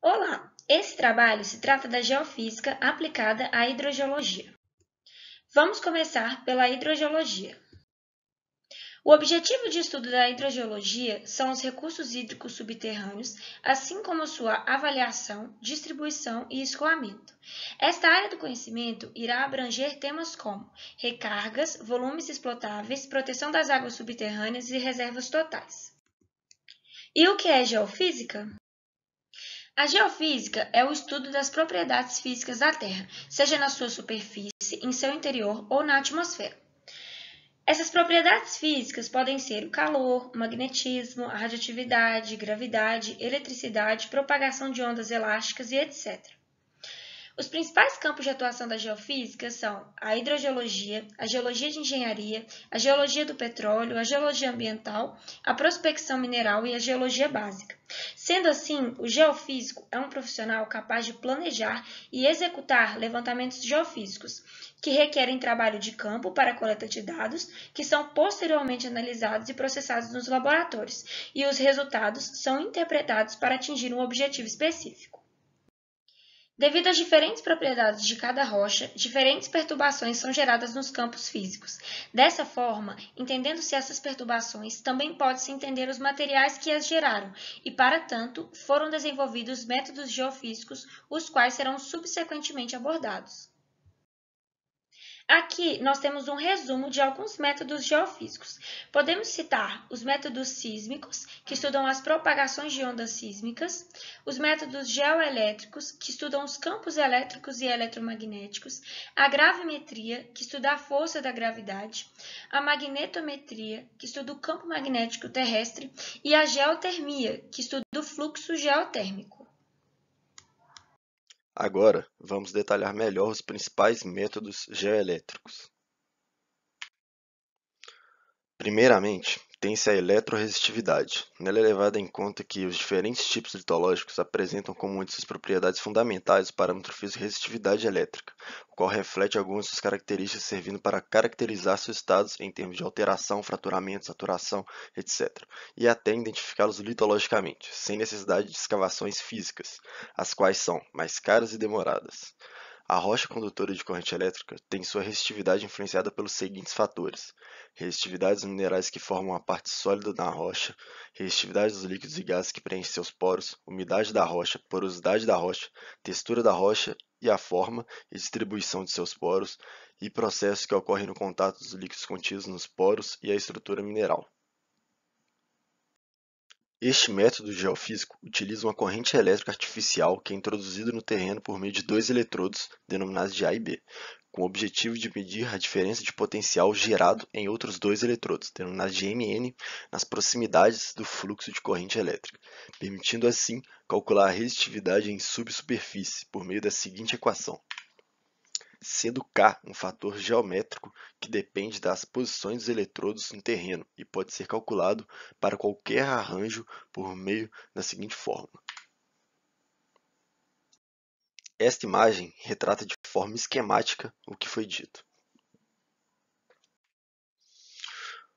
Olá! Esse trabalho se trata da geofísica aplicada à hidrogeologia. Vamos começar pela hidrogeologia. O objetivo de estudo da hidrogeologia são os recursos hídricos subterrâneos, assim como sua avaliação, distribuição e escoamento. Esta área do conhecimento irá abranger temas como recargas, volumes explotáveis, proteção das águas subterrâneas e reservas totais. E o que é geofísica? A geofísica é o estudo das propriedades físicas da Terra, seja na sua superfície, em seu interior ou na atmosfera. Essas propriedades físicas podem ser o calor, o magnetismo, a radioatividade, gravidade, eletricidade, propagação de ondas elásticas e etc. Os principais campos de atuação da geofísica são a hidrogeologia, a geologia de engenharia, a geologia do petróleo, a geologia ambiental, a prospecção mineral e a geologia básica. Sendo assim, o geofísico é um profissional capaz de planejar e executar levantamentos geofísicos, que requerem trabalho de campo para a coleta de dados, que são posteriormente analisados e processados nos laboratórios, e os resultados são interpretados para atingir um objetivo específico. Devido às diferentes propriedades de cada rocha, diferentes perturbações são geradas nos campos físicos. Dessa forma, entendendo-se essas perturbações, também pode-se entender os materiais que as geraram, e, para tanto, foram desenvolvidos métodos geofísicos, os quais serão subsequentemente abordados. Aqui nós temos um resumo de alguns métodos geofísicos. Podemos citar os métodos sísmicos, que estudam as propagações de ondas sísmicas, os métodos geoelétricos, que estudam os campos elétricos e eletromagnéticos, a gravimetria, que estuda a força da gravidade, a magnetometria, que estuda o campo magnético terrestre, e a geotermia, que estuda o fluxo geotérmico. Agora, vamos detalhar melhor os principais métodos geoelétricos. Primeiramente, tem-se a eletroresistividade. Nela é levado em conta que os diferentes tipos litológicos apresentam como uma de suas propriedades fundamentais o parâmetro físico de resistividade elétrica, o qual reflete algumas de suas características servindo para caracterizar seus estados em termos de alteração, fraturamento, saturação, etc., e até identificá-los litologicamente, sem necessidade de escavações físicas, as quais são mais caras e demoradas. A rocha condutora de corrente elétrica tem sua resistividade influenciada pelos seguintes fatores: resistividade dos minerais que formam a parte sólida da rocha, resistividade dos líquidos e gases que preenchem seus poros, umidade da rocha, porosidade da rocha, textura da rocha e a forma e distribuição de seus poros, e processos que ocorrem no contato dos líquidos contidos nos poros e a estrutura mineral. Este método geofísico utiliza uma corrente elétrica artificial que é introduzida no terreno por meio de dois eletrodos, denominados de A e B, com o objetivo de medir a diferença de potencial gerado em outros dois eletrodos, denominados de MN, nas proximidades do fluxo de corrente elétrica, permitindo assim calcular a resistividade em subsuperfície por meio da seguinte equação: sendo K um fator geométrico que depende das posições dos eletrodos no terreno e pode ser calculado para qualquer arranjo por meio da seguinte fórmula. Esta imagem retrata de forma esquemática o que foi dito.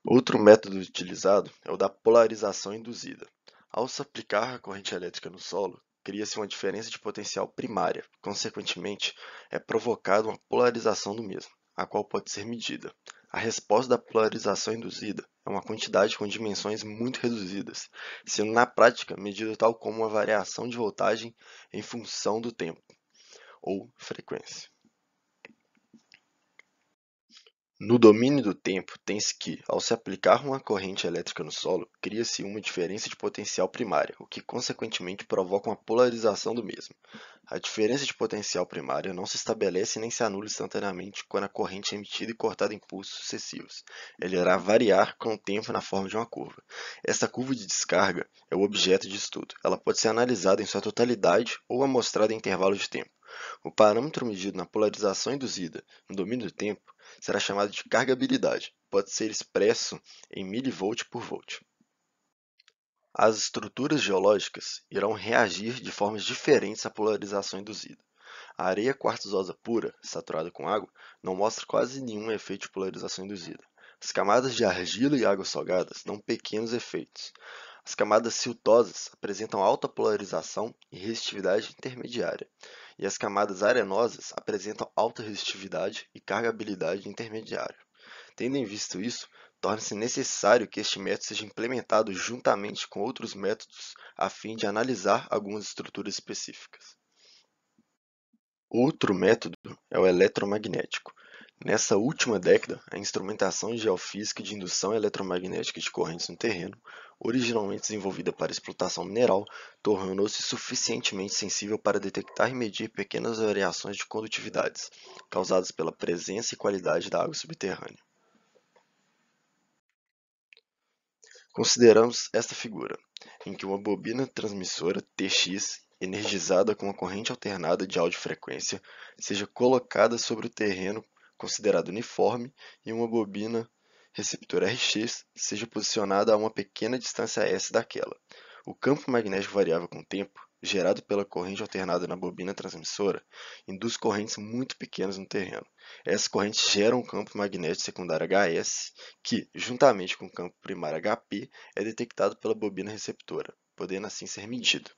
Outro método utilizado é o da polarização induzida. Ao se aplicar a corrente elétrica no solo, cria-se uma diferença de potencial primária. Consequentemente, é provocada uma polarização do mesmo, a qual pode ser medida. A resposta da polarização induzida é uma quantidade com dimensões muito reduzidas, sendo na prática medida tal como uma variação de voltagem em função do tempo, ou frequência. No domínio do tempo, tem-se que, ao se aplicar uma corrente elétrica no solo, cria-se uma diferença de potencial primária, o que consequentemente provoca uma polarização do mesmo. A diferença de potencial primária não se estabelece nem se anula instantaneamente quando a corrente é emitida e cortada em pulsos sucessivos. Ela irá variar com o tempo na forma de uma curva. Esta curva de descarga é o objeto de estudo. Ela pode ser analisada em sua totalidade ou amostrada em intervalos de tempo. O parâmetro medido na polarização induzida no domínio do tempo será chamado de cargabilidade. Pode ser expresso em mV por volt. As estruturas geológicas irão reagir de formas diferentes à polarização induzida. A areia quartzosa pura, saturada com água, não mostra quase nenhum efeito de polarização induzida. As camadas de argila e águas salgadas dão pequenos efeitos. As camadas siltosas apresentam alta polarização e resistividade intermediária, e as camadas arenosas apresentam alta resistividade e carregabilidade intermediária. Tendo em vista isso, torna-se necessário que este método seja implementado juntamente com outros métodos a fim de analisar algumas estruturas específicas. Outro método é o eletromagnético. Nessa última década, a instrumentação de geofísica de indução eletromagnética de correntes no terreno, originalmente desenvolvida para explotação mineral, tornou-se suficientemente sensível para detectar e medir pequenas variações de condutividades, causadas pela presença e qualidade da água subterrânea. Consideramos esta figura, em que uma bobina transmissora TX, energizada com uma corrente alternada de audiofrequência, seja colocada sobre o terreno considerado uniforme e uma bobina receptora RX seja posicionada a uma pequena distância S daquela. O campo magnético variável com o tempo, gerado pela corrente alternada na bobina transmissora, induz correntes muito pequenas no terreno. Essas correntes geram um campo magnético secundário HS, que, juntamente com o campo primário HP, é detectado pela bobina receptora, podendo assim ser medido.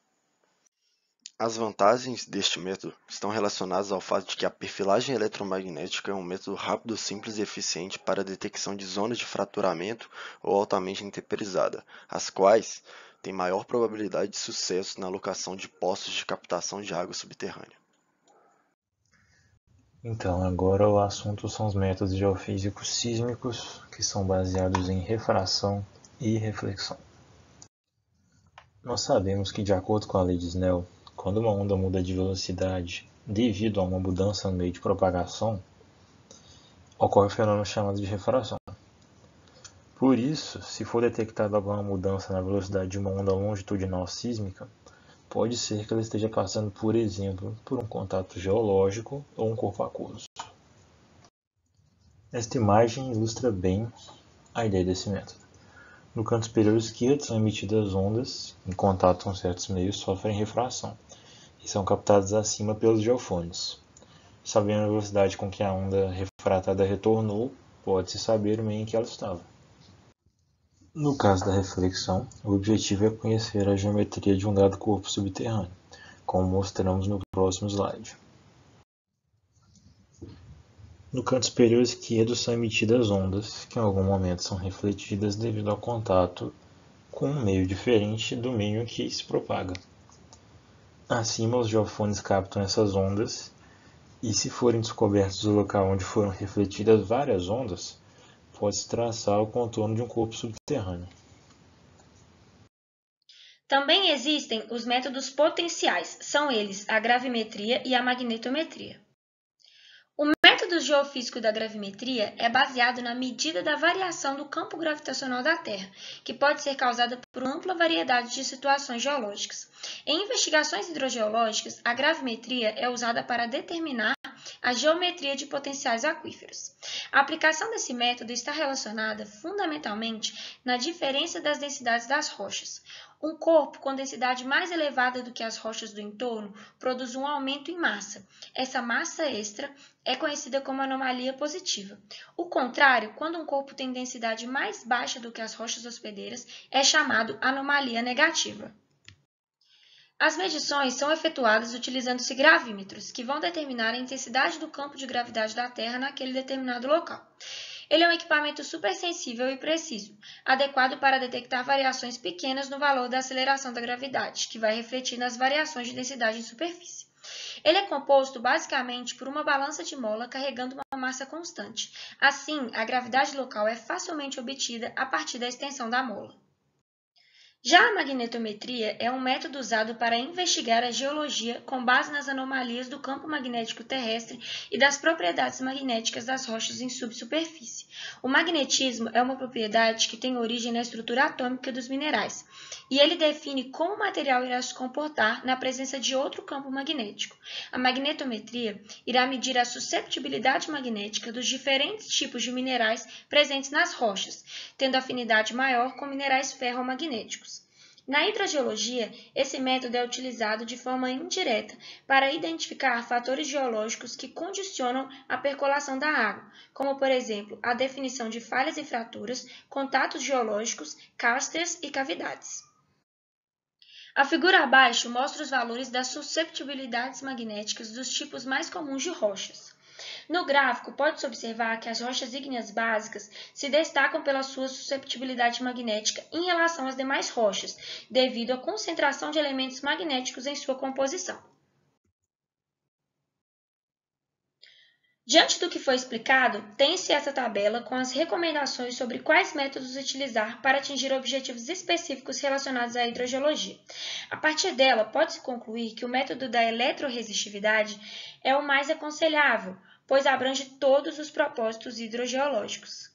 As vantagens deste método estão relacionadas ao fato de que a perfilagem eletromagnética é um método rápido, simples e eficiente para a detecção de zonas de fraturamento ou altamente intemperizada, as quais têm maior probabilidade de sucesso na locação de poços de captação de água subterrânea. Então, agora o assunto são os métodos geofísicos sísmicos, que são baseados em refração e reflexão. Nós sabemos que, de acordo com a lei de Snell, quando uma onda muda de velocidade devido a uma mudança no meio de propagação, ocorre o fenômeno chamado de refração. Por isso, se for detectada alguma mudança na velocidade de uma onda longitudinal sísmica, pode ser que ela esteja passando, por exemplo, por um contato geológico ou um corpo aquoso. Esta imagem ilustra bem a ideia desse método. No canto superior esquerdo são emitidas ondas em contato com certos meios sofrem refração e são captadas acima pelos geofones. Sabendo a velocidade com que a onda refratada retornou, pode-se saber o meio em que ela estava. No caso da reflexão, o objetivo é conhecer a geometria de um dado corpo subterrâneo, como mostramos no próximo slide. No canto superior esquerdo são emitidas ondas, que em algum momento são refletidas devido ao contato com um meio diferente do meio em que se propaga. Acima, os geofones captam essas ondas, e se forem descobertos o local onde foram refletidas várias ondas, pode-se traçar o contorno de um corpo subterrâneo. Também existem os métodos potenciais, são eles a gravimetria e a magnetometria. O método geofísico da gravimetria é baseado na medida da variação do campo gravitacional da Terra, que pode ser causada por uma ampla variedade de situações geológicas. Em investigações hidrogeológicas, a gravimetria é usada para determinar a geometria de potenciais aquíferos. A aplicação desse método está relacionada fundamentalmente na diferença das densidades das rochas. Um corpo com densidade mais elevada do que as rochas do entorno produz um aumento em massa. Essa massa extra é conhecida como anomalia positiva. O contrário, quando um corpo tem densidade mais baixa do que as rochas hospedeiras, é chamado anomalia negativa. As medições são efetuadas utilizando-se gravímetros, que vão determinar a intensidade do campo de gravidade da Terra naquele determinado local. Ele é um equipamento supersensível e preciso, adequado para detectar variações pequenas no valor da aceleração da gravidade, que vai refletir nas variações de densidade em superfície. Ele é composto basicamente por uma balança de mola carregando uma massa constante. Assim, a gravidade local é facilmente obtida a partir da extensão da mola. Já a magnetometria é um método usado para investigar a geologia com base nas anomalias do campo magnético terrestre e das propriedades magnéticas das rochas em subsuperfície. O magnetismo é uma propriedade que tem origem na estrutura atômica dos minerais, e ele define como o material irá se comportar na presença de outro campo magnético. A magnetometria irá medir a susceptibilidade magnética dos diferentes tipos de minerais presentes nas rochas, tendo afinidade maior com minerais ferromagnéticos. Na hidrogeologia, esse método é utilizado de forma indireta para identificar fatores geológicos que condicionam a percolação da água, como, por exemplo, a definição de falhas e fraturas, contatos geológicos, cársteres e cavidades. A figura abaixo mostra os valores das susceptibilidades magnéticas dos tipos mais comuns de rochas. No gráfico, pode-se observar que as rochas ígneas básicas se destacam pela sua susceptibilidade magnética em relação às demais rochas, devido à concentração de elementos magnéticos em sua composição. Diante do que foi explicado, tem-se essa tabela com as recomendações sobre quais métodos utilizar para atingir objetivos específicos relacionados à hidrogeologia. A partir dela, pode-se concluir que o método da eletroresistividade é o mais aconselhável, pois abrange todos os propósitos hidrogeológicos.